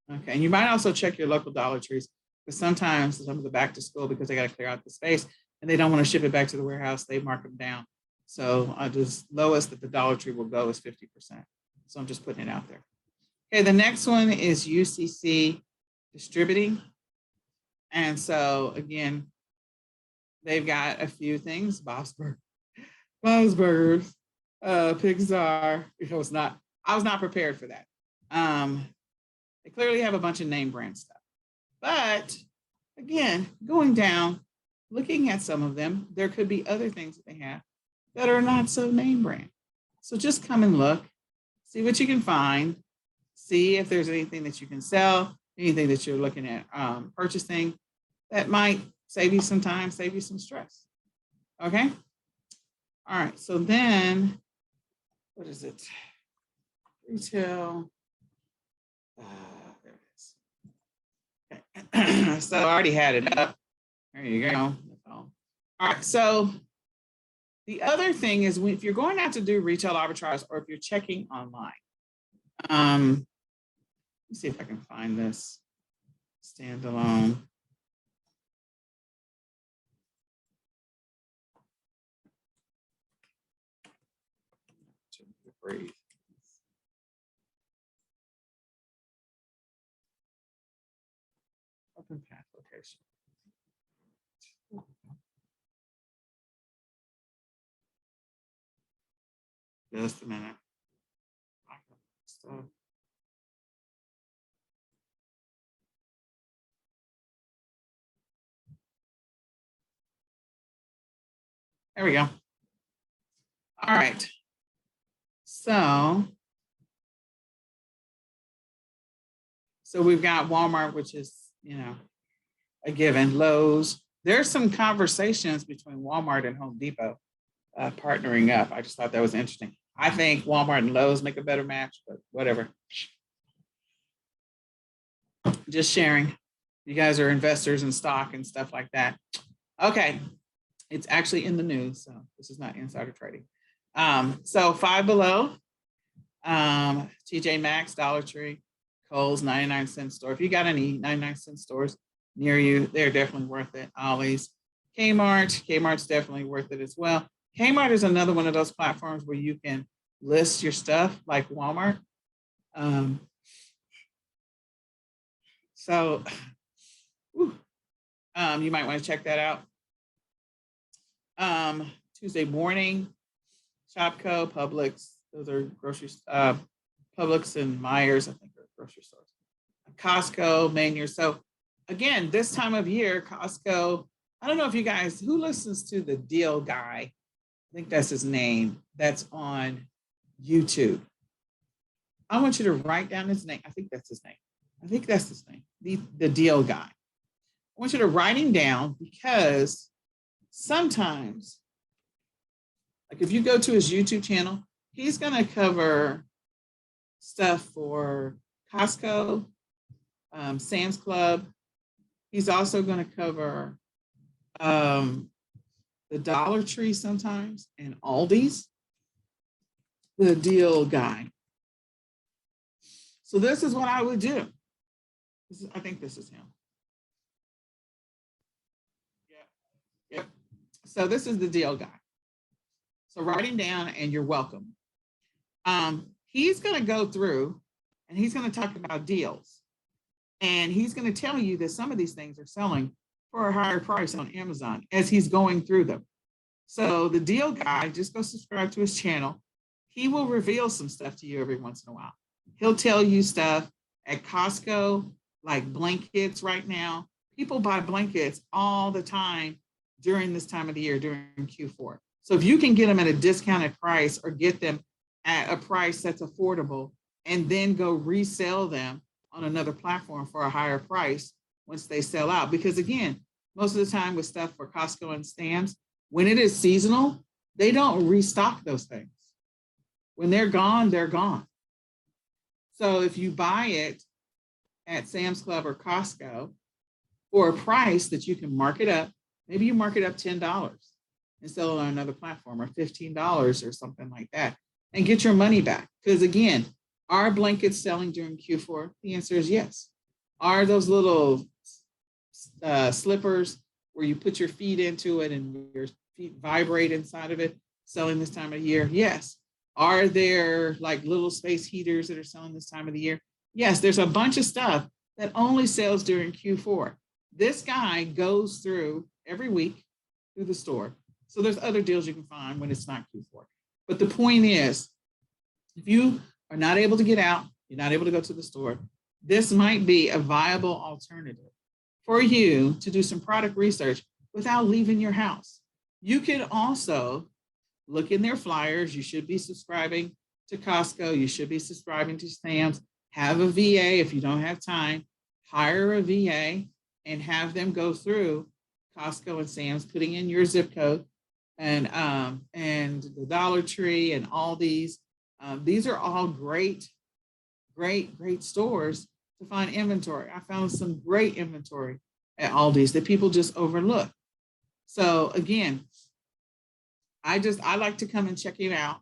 Okay, and you might also check your local Dollar Trees, because sometimes some of the back to school, because they got to clear out the space and they don't want to ship it back to the warehouse, they mark them down. So the lowest that the Dollar Tree will go is 50%. So I'm just putting it out there. Okay, the next one is UCC Distributing. And so again, they've got a few things, Bob's Burgers, Pixar. I was not prepared for that. They clearly have a bunch of name brand stuff. But again, going down, looking at some of them, there could be other things that they have that are not so name brand. So just come and look, see what you can find, see if there's anything that you can sell, anything that you're looking at purchasing that might save you some time, save you some stress. Okay? All right, so then, what is it? Retail. There it is. Okay. So I already had it up. There you go. All right, so the other thing is, if you're going out to do retail arbitrage, or if you're checking online, let me see if I can find this. standalone. Breathe. Open path location. Just a minute. There we go. All right. So we've got Walmart, which is, you know, a given. Lowe's. There's some conversations between Walmart and Home Depot partnering up. I just thought that was interesting. I think Walmart and Lowe's make a better match, but whatever. Just sharing. You guys are investors in stock and stuff like that. Okay. It's actually in the news, so this is not insider trading. So Five Below, TJ Maxx, Dollar Tree, Kohl's, 99-cent store. If you got any 99-cent stores near you, they're definitely worth it. Ollie's, Kmart's definitely worth it as well. Kmart is another one of those platforms where you can list your stuff like Walmart. You might want to check that out. Tuesday morning, Shopko, Publix, those are grocery, Publix and Myers, I think are grocery stores. Costco, Mainier. So again, this time of year, Costco, I don't know if you guys, who listens to the Deal Guy? I think that's his name. That's on YouTube. I want you to write down his name. I think that's his name. The Deal Guy. I want you to write him down because sometimes, like if you go to his YouTube channel, he's going to cover stuff for Costco, Sam's Club. He's also going to cover the Dollar Tree sometimes and Aldi's. The Deal Guy. So this is what I would do. I think this is him. Yep. So this is the Deal Guy. So write him down and you're welcome. He's going to go through and he's going to talk about deals. And he's going to tell you that some of these things are selling for a higher price on Amazon as he's going through them. So the Deal Guy, just go subscribe to his channel. He will reveal some stuff to you every once in a while. He'll tell you stuff at Costco, like blankets right now. People buy blankets all the time during this time of the year, during Q4. So if you can get them at a discounted price or get them at a price that's affordable and then go resell them on another platform for a higher price once they sell out. Because again, most of the time with stuff for Costco and Sam's, when it is seasonal, they don't restock those things. When they're gone, they're gone. So if you buy it at Sam's Club or Costco for a price that you can mark it up, maybe you mark it up $10 and sell it on another platform, or $15 or something like that, and get your money back. Because again, are blankets selling during Q4? The answer is yes. Are those little slippers where you put your feet into it and your feet vibrate inside of it selling this time of year? Yes. Are there like little space heaters that are selling this time of the year? Yes, there's a bunch of stuff that only sells during Q4. This guy goes through every week through the store. So there's other deals you can find when it's not Q4. But the point is, if you are not able to get out, you're not able to go to the store, this might be a viable alternative for you to do some product research without leaving your house. You can also look in their flyers. You should be subscribing to Costco. You should be subscribing to Sam's. Have a VA if you don't have time. Hire a VA and have them go through Costco and Sam's, putting in your zip code and the Dollar Tree and all these. These are all great stores to find inventory. I found some great inventory at Aldi's that people just overlook. So again, I like to come and check it out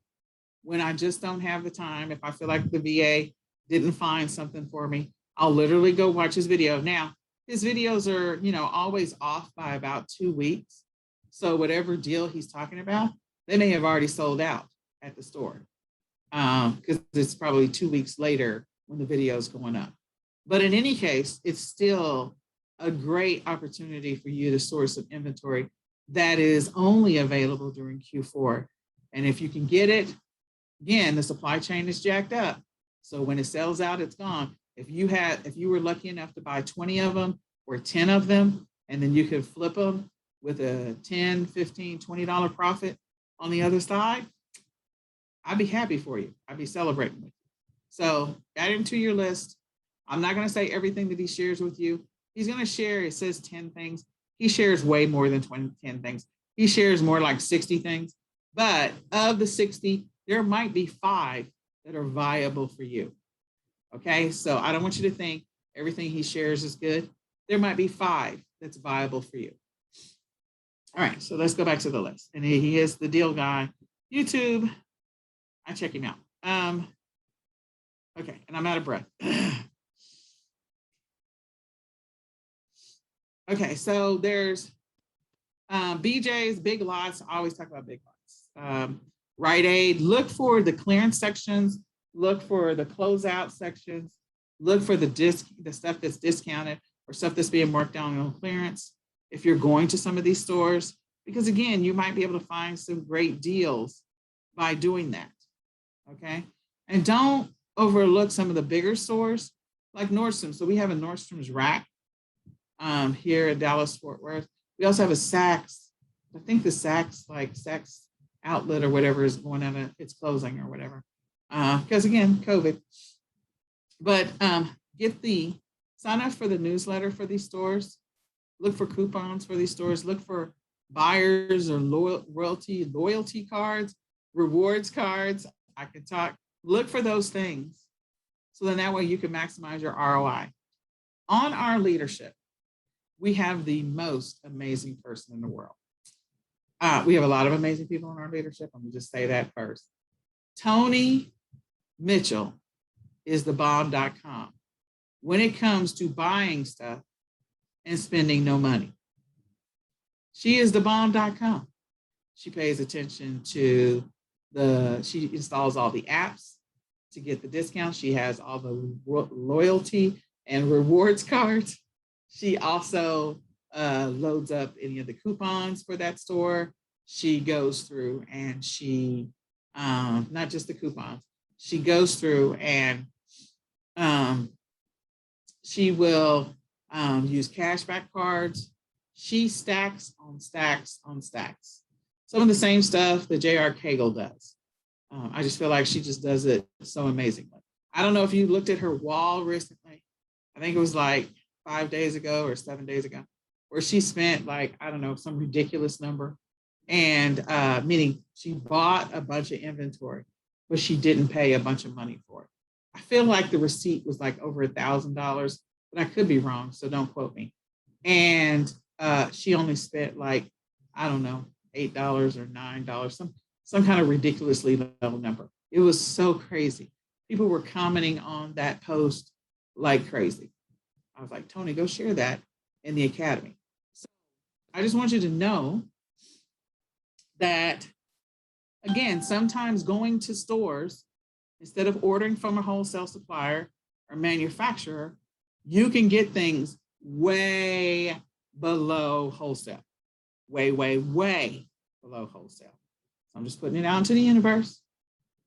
when I just don't have the time. If I feel like the VA didn't find something for me, I'll literally go watch his video. Now, his videos are, always off by about 2 weeks. So whatever deal he's talking about, they may have already sold out at the store, because it's probably 2 weeks later when the video is going up. But in any case, it's still a great opportunity for you to source some inventory that is only available during Q4. And if you can get it, again, the supply chain is jacked up. So when it sells out, it's gone. If you were lucky enough to buy 20 of them or 10 of them, and then you could flip them with a $10, $15, $20 profit on the other side, I'd be happy for you. I'd be celebrating with you. So add him to your list. I'm not going to say everything that he shares with you. He's going to share, it says 10 things. He shares way more than 10 things. He shares more like 60 things. But of the 60, there might be 5 that are viable for you. Okay, so I don't want you to think everything he shares is good. There might be 5 that's viable for you. All right, so let's go back to the list. And he is the deal guy. YouTube, I check him out. Okay, and I'm out of breath. Okay, so there's BJ's, Big Lots. I always talk about Big Lots. Rite Aid, look for the clearance sections, look for the closeout sections, look for the stuff that's discounted or stuff that's being marked down on clearance if you're going to some of these stores, because again, you might be able to find some great deals by doing that, okay? And don't overlook some of the bigger stores like Nordstrom. So we have a Nordstrom's rack here in Dallas, Fort Worth. We also have a Saks. I think the Saks outlet or whatever is going out of its closing or whatever. Because again, COVID. But sign up for the newsletter for these stores. Look for coupons for these stores. Look for buyers or loyalty cards, rewards cards. I could talk. Look for those things. So then that way you can maximize your ROI. On our leadership, we have the most amazing person in the world. We have a lot of amazing people in our leadership. I'm gonna just say that first. Tony Mitchell is the bomb.com when it comes to buying stuff and spending no money. She is the bomb.com. She pays attention to she installs all the apps to get the discounts. She has all the loyalty and rewards cards. She also loads up any of the coupons for that store. She goes through and she, not just the coupons, she goes through and she will use cashback cards. She stacks on stacks on stacks. Some of the same stuff that J.R. Cagle does. I just feel like she just does it so amazingly. I don't know if you looked at her wall recently. I think it was like 5 days ago or 7 days ago, where she spent like, I don't know, some ridiculous number. And meaning she bought a bunch of inventory, but she didn't pay a bunch of money for it. I feel like the receipt was like over $1,000, but I could be wrong, so don't quote me. And she only spent like, I don't know, $8 or $9, some kind of ridiculously low number. It was so crazy. People were commenting on that post like crazy. I was like, Tony, go share that in the academy. So I just want you to know that, again, sometimes going to stores, instead of ordering from a wholesale supplier or manufacturer, you can get things way below wholesale, way, way, way below wholesale. So I'm just putting it out into the universe,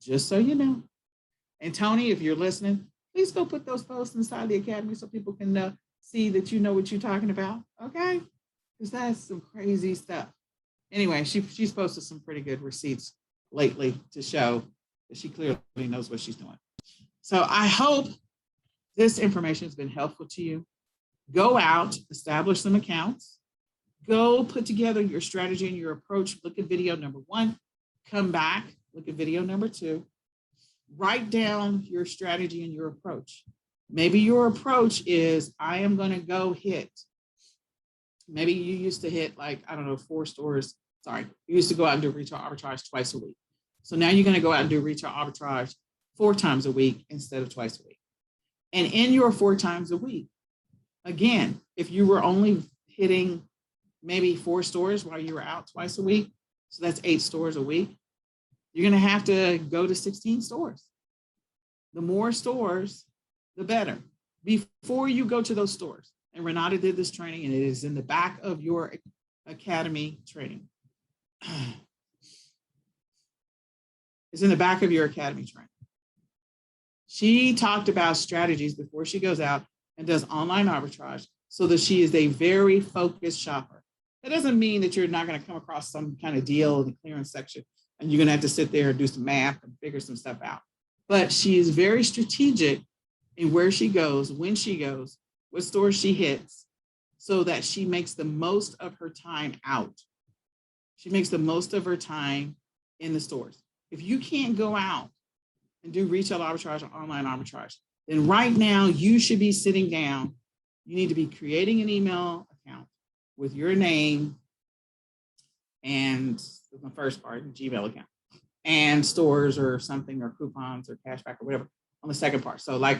just so you know. And Tony, if you're listening, please go put those posts inside the academy so people can see that you know what you're talking about, okay? Because that's some crazy stuff. Anyway, she's posted some pretty good receipts lately to show that she clearly knows what she's doing. So I hope this information has been helpful to you. Go out, establish some accounts, go put together your strategy and your approach. Look at video number 1, come back, look at video number 2, write down your strategy and your approach. Maybe your approach is, I am going to go hit. Maybe you used to hit like, I don't know, 4 stores. Sorry, you used to go out and do retail arbitrage twice a week. So now you're going to go out and do retail arbitrage 4 times a week instead of twice a week. And in your 4 times a week, again, if you were only hitting maybe 4 stores while you were out twice a week, so that's 8 stores a week, you're going to have to go to 16 stores. The more stores, the better. Before you go to those stores, and Renata did this training, and it is in the back of your academy training. It's in the back of your academy training. She talked about strategies before she goes out and does online arbitrage so that she is a very focused shopper. That doesn't mean that you're not going to come across some kind of deal in the clearance section and you're going to have to sit there and do some math and figure some stuff out. But she is very strategic in where she goes, when she goes, what stores she hits, so that she makes the most of her time out. She makes the most of her time in the stores. If you can't go out and do retail arbitrage or online arbitrage, then right now you should be sitting down. You need to be creating an email account with your name and the first part, Gmail account, and stores or something, or coupons or cashback or whatever on the second part. So like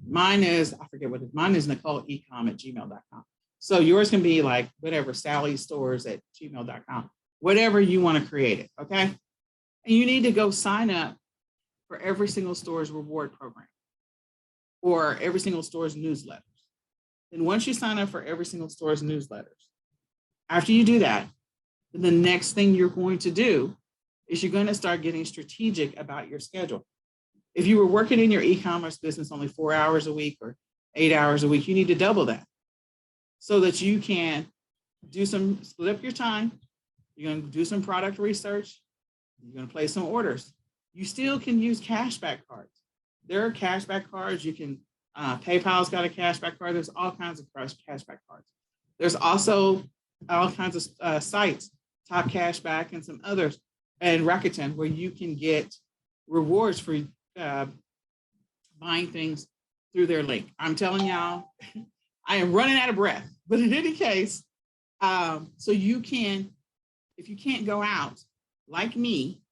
mine is, I forget what it is, mine is Nicole eCom at gmail.com. So yours can be like whatever, Sally Stores at gmail.com, whatever you want to create it, okay? And you need to go sign up for every single store's reward program or every single store's newsletters. And once you sign up for every single store's newsletters, after you do that, then the next thing you're going to do is you're going to start getting strategic about your schedule. If you were working in your e-commerce business only 4 hours a week or 8 hours a week, you need to double that so that you can split up your time. You're going to do some product research. You're going to place some orders. You still can use cashback cards. There are cashback cards. You can, PayPal's got a cashback card. There's all kinds of cashback cards. There's also all kinds of sites, Top Cashback and some others, and Rakuten, where you can get rewards for buying things through their link. I'm telling y'all, I am running out of breath. But in any case, so you can, if you can't go out like me,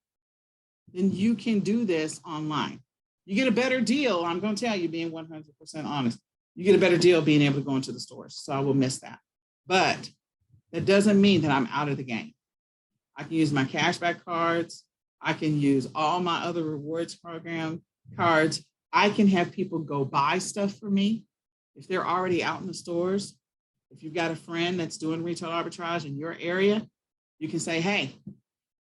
then you can do this online. You get a better deal. I'm going to tell you, being 100% honest, you get a better deal being able to go into the stores. So I will miss that. But that doesn't mean that I'm out of the game. I can use my cashback cards. I can use all my other rewards program cards. I can have people go buy stuff for me if they're already out in the stores. If you've got a friend that's doing retail arbitrage in your area, you can say, hey,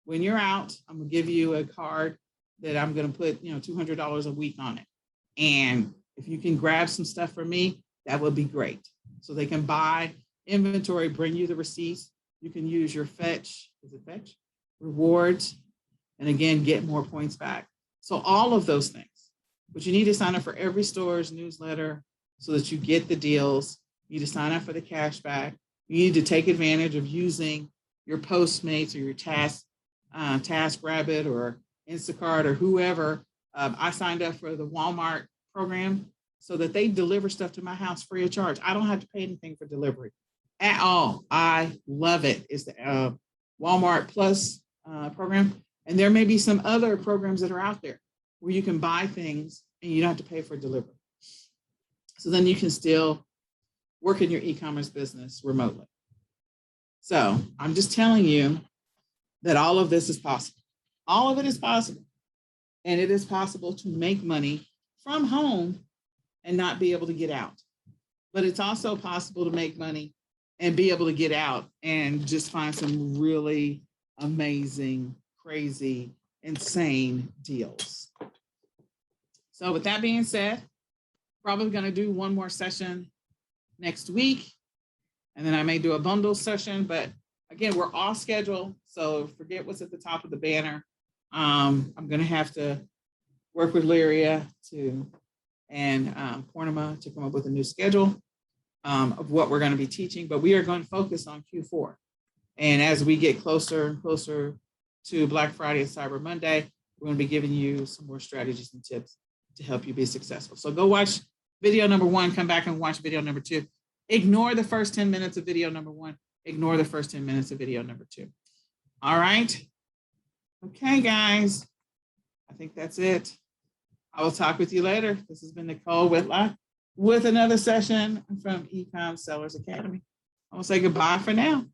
when you're out, I'm gonna give you a card that I'm gonna put, $200 a week on it. And if you can grab some stuff for me, that would be great. So they can buy inventory, bring you the receipts. You can use your Fetch, rewards, and again, get more points back. So all of those things, but you need to sign up for every store's newsletter so that you get the deals. You need to sign up for the cashback. You need to take advantage of using your Postmates or your TaskRabbit or Instacart or whoever. I signed up for the Walmart program so that they deliver stuff to my house free of charge. I don't have to pay anything for delivery at all. I love it. It's the Walmart Plus program. And there may be some other programs that are out there where you can buy things and you don't have to pay for delivery. So then you can still work in your e-commerce business remotely. So I'm just telling you that all of this is possible. All of it is possible. And it is possible to make money from home and not be able to get out. But it's also possible to make money and be able to get out and just find some really amazing, crazy, insane deals. So with that being said, probably going to do one more session next week. And then I may do a bundle session, but again, we're off schedule. So forget what's at the top of the banner. I'm going to have to work with Lyria and Pornima to come up with a new schedule of what we're going to be teaching, but we are going to focus on Q4. And as we get closer and closer to Black Friday and Cyber Monday, we're going to be giving you some more strategies and tips to help you be successful. So go watch video number 1, come back and watch video number 2. Ignore the first 10 minutes of video number 1. Ignore the first 10 minutes of video number 2. All right. Okay, guys. I think that's it. I will talk with you later. This has been Nicole Whitlock with another session from eCom Sellers Academy. I'm gonna say goodbye for now.